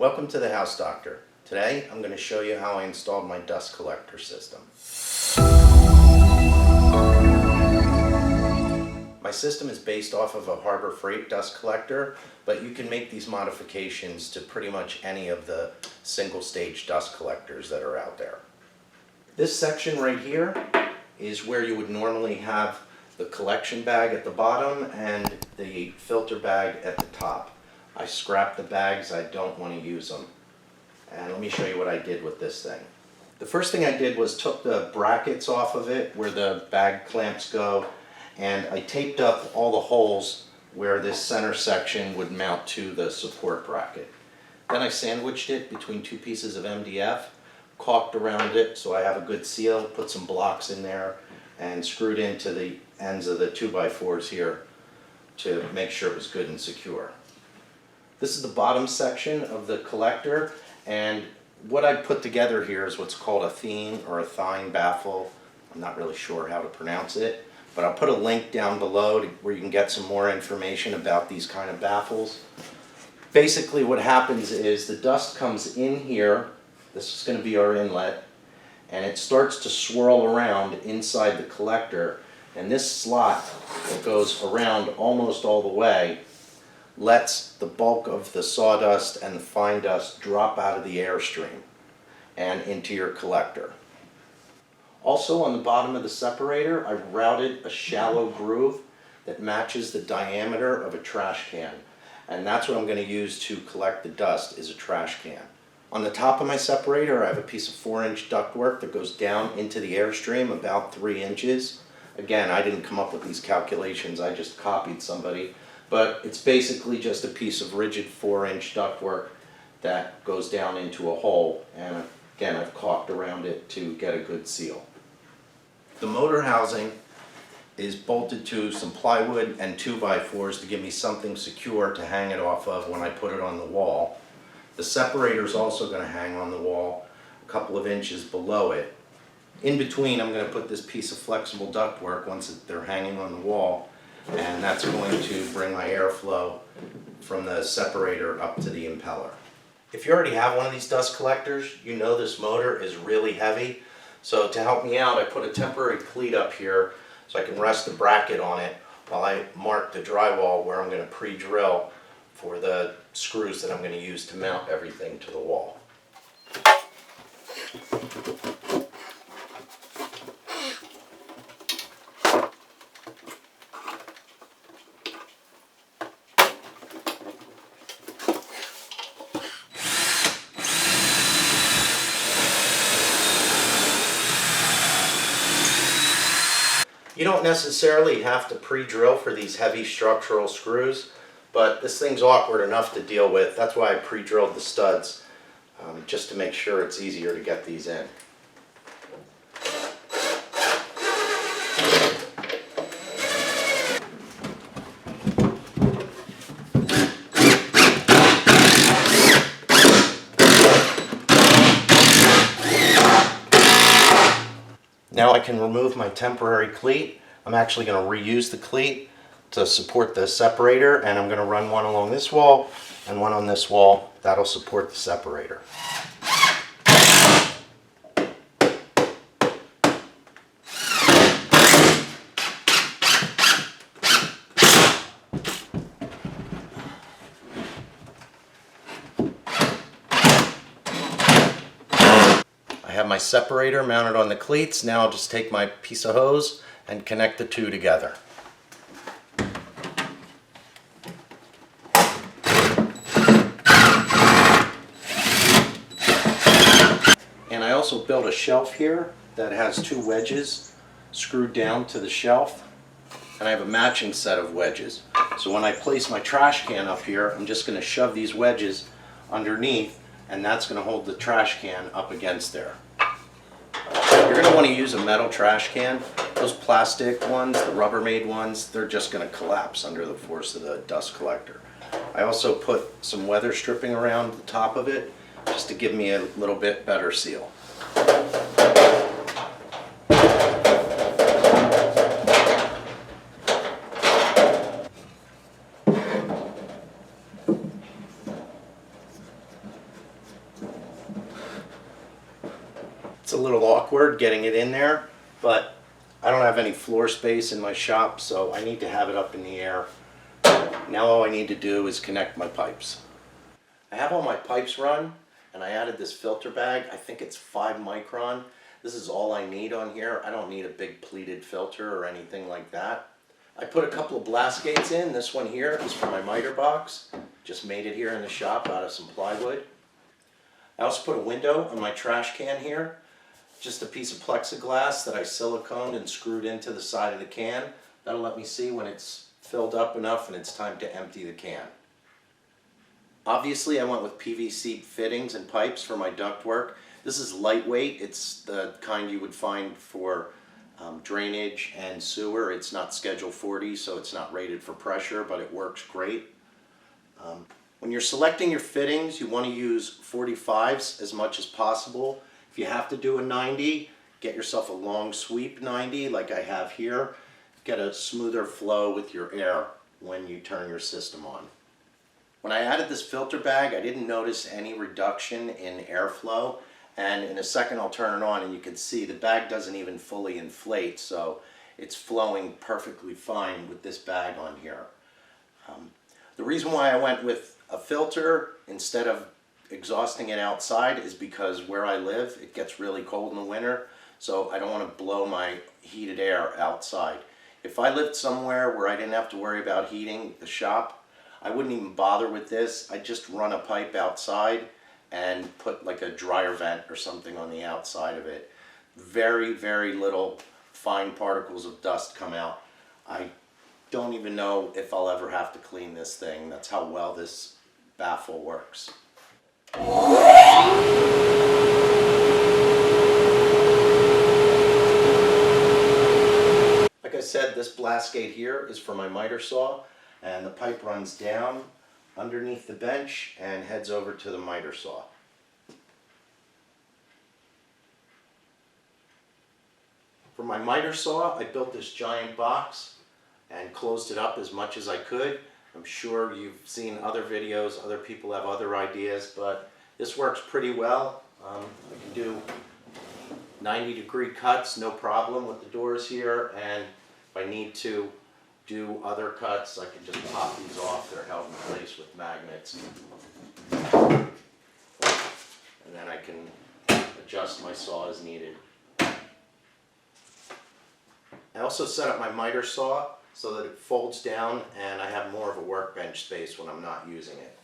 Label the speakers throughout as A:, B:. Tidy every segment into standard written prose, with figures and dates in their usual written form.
A: Welcome to the House Doctor. Today I'm going to show you how I installed my dust collector system. My system is based off of a Harbor Freight dust collector, but you can make these modifications to pretty much any of the single stage dust collectors that are out there. This section right here is where you would normally have the collection bag at the bottom and the filter bag at the top. I scrapped the bags, I don't want to use them. And let me show you what I did with this thing. The first thing I did was took the brackets off of it where the bag clamps go, and I taped up all the holes where this center section would mount to the support bracket. Then I sandwiched it between two pieces of MDF, caulked around it so I have a good seal, put some blocks in there, and screwed into the ends of the 2x4s here to make sure it was good and secure. This is the bottom section of the collector, and what I put together here is what's called a Thien or a Thien Baffle. I'm not really sure how to pronounce it, but I'll put a link down below where you can get some more information about these kind of baffles. Basically what happens is the dust comes in here, this is going to be our inlet, and it starts to swirl around inside the collector, and this slot that goes around almost all the way lets the bulk of the sawdust and the fine dust drop out of the airstream and into your collector. Also on the bottom of the separator, I routed a shallow groove that matches the diameter of a trash can, and that's what I'm going to use to collect the dust, is a trash can. On the top of my separator I have a piece of 4-inch ductwork that goes down into the airstream about 3 inches. Again, I didn't come up with these calculations, I just copied somebody. But it's basically just a piece of rigid 4-inch ductwork that goes down into a hole, and again I've caulked around it to get a good seal. The motor housing is bolted to some plywood and 2x4s to give me something secure to hang it off of when I put it on the wall. The separator is also going to hang on the wall a couple of inches below it. In between I'm going to put this piece of flexible ductwork once they're hanging on the wall, and that's going to bring my airflow from the separator up to the impeller. If you already have one of these dust collectors, you know this motor is really heavy. So to help me out, I put a temporary cleat up here so I can rest the bracket on it while I mark the drywall where I'm going to pre-drill for the screws that I'm going to use to mount everything to the wall. You don't necessarily have to pre-drill for these heavy structural screws, but this thing's awkward enough to deal with. That's why I pre-drilled the studs, just to make sure it's easier to get these in. Now I can remove my temporary cleat. I'm actually going to reuse the cleat to support the separator, and I'm going to run one along this wall and one on this wall. That'll support the separator. I have my separator mounted on the cleats. Now I'll just take my piece of hose and connect the two together. And I also built a shelf here that has 2 wedges screwed down to the shelf, and I have a matching set of wedges. So when I place my trash can up here, I'm just going to shove these wedges underneath, and that's going to hold the trash can up against there. You're going to want to use a metal trash can. Those plastic ones, the Rubbermaid ones, they're just going to collapse under the force of the dust collector. I also put some weather stripping around the top of it just to give me a little bit better seal. It's a little awkward getting it in there, but I don't have any floor space in my shop, so I need to have it up in the air. Now all I need to do is connect my pipes. I have all my pipes run, and I added this filter bag. I think it's 5 micron. This is all I need on here. I don't need a big pleated filter or anything like that. I put a couple of blast gates in. This one here is for my miter box. Just made it here in the shop out of some plywood. I also put a window on my trash can here. Just a piece of plexiglass that I siliconed and screwed into the side of the can. That'll let me see when it's filled up enough and it's time to empty the can. Obviously I went with PVC fittings and pipes for my ductwork. This is lightweight. It's the kind you would find for drainage and sewer. It's not Schedule 40, so it's not rated for pressure, but it works great. When you're selecting your fittings, you want to use 45s as much as possible. If you have to do a 90, get yourself a long sweep 90 like I have here. Get a smoother flow with your air when you turn your system on. When I added this filter bag, I didn't notice any reduction in airflow. And in a second I'll turn it on and you can see the bag doesn't even fully inflate, so it's flowing perfectly fine with this bag on here. The reason why I went with a filter instead of exhausting it outside is because where I live it gets really cold in the winter, so I don't want to blow my heated air outside. If I lived somewhere where I didn't have to worry about heating the shop, I wouldn't even bother with this. I'd just run a pipe outside and put like a dryer vent or something on the outside of it. Very, very little fine particles of dust come out. I don't even know if I'll ever have to clean this thing. That's how well this baffle works. Like I said, this blast gate here is for my miter saw, and the pipe runs down underneath the bench and heads over to the miter saw. For my miter saw, I built this giant box and closed it up as much as I could. I'm sure you've seen other videos, other people have other ideas, but this works pretty well. I can do 90-degree cuts, no problem with the doors here, and if I need to do other cuts, I can just pop these off. They're held in place with magnets. And then I can adjust my saw as needed. I also set up my miter saw so that it folds down and I have more of a workbench space when I'm not using it.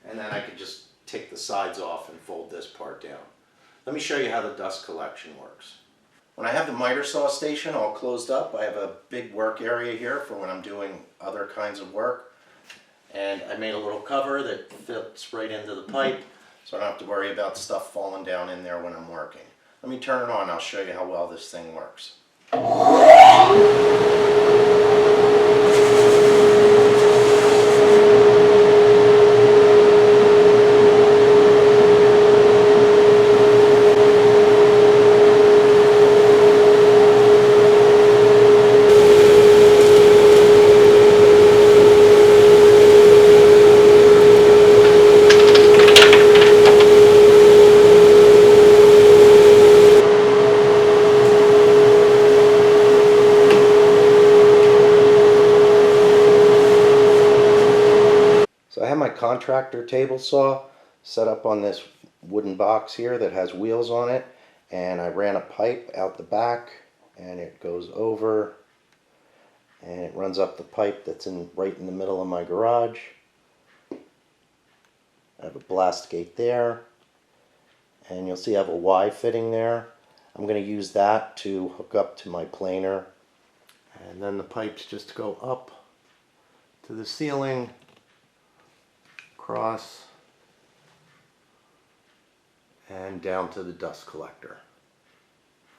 A: And then I could just take the sides off and fold this part down. Let me show you how the dust collection works. When I have the miter saw station all closed up, I have a big work area here for when I'm doing other kinds of work. And I made a little cover that fits right into the pipe, so I don't have to worry about stuff falling down in there when I'm working. Let me turn it on, I'll show you how well this thing works. So I have my contractor table saw set up on this wooden box here that has wheels on it, and I ran a pipe out the back and it goes over and it runs up the pipe that's right in the middle of my garage. I have a blast gate there, and you'll see I have a Y fitting there. I'm going to use that to hook up to my planer, and then the pipes just go up to the ceiling, across, and down to the dust collector.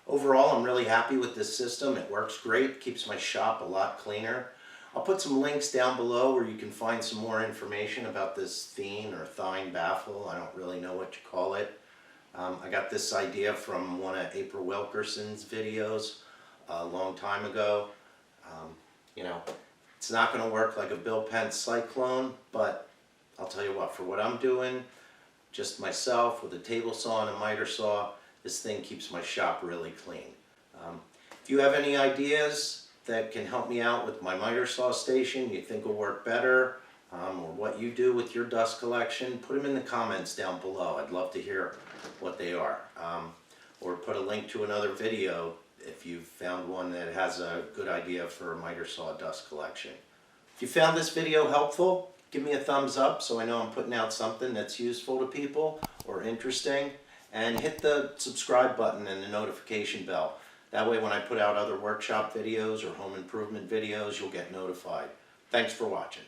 A: Overall, I'm really happy with this system. It works great, keeps my shop a lot cleaner. I'll put some links down below where you can find some more information about this Thien or Thien Baffle. I don't really know what you call it. I got this idea from one of April Wilkerson's videos a long time ago. You know, It's not going to work like a Bill Pence cyclone, but I'll tell you what, for what I'm doing, just myself with a table saw and a miter saw, this thing keeps my shop really clean. If you have any ideas that can help me out with my miter saw station, you think will work better, or what you do with your dust collection, put them in the comments down below. I'd love to hear what they are. Or put a link to another video if you've found one that has a good idea for a miter saw dust collection. If you found this video helpful, give me a thumbs up so I know I'm putting out something that's useful to people or interesting. And hit the subscribe button and the notification bell. That way when I put out other workshop videos or home improvement videos, you'll get notified. Thanks for watching.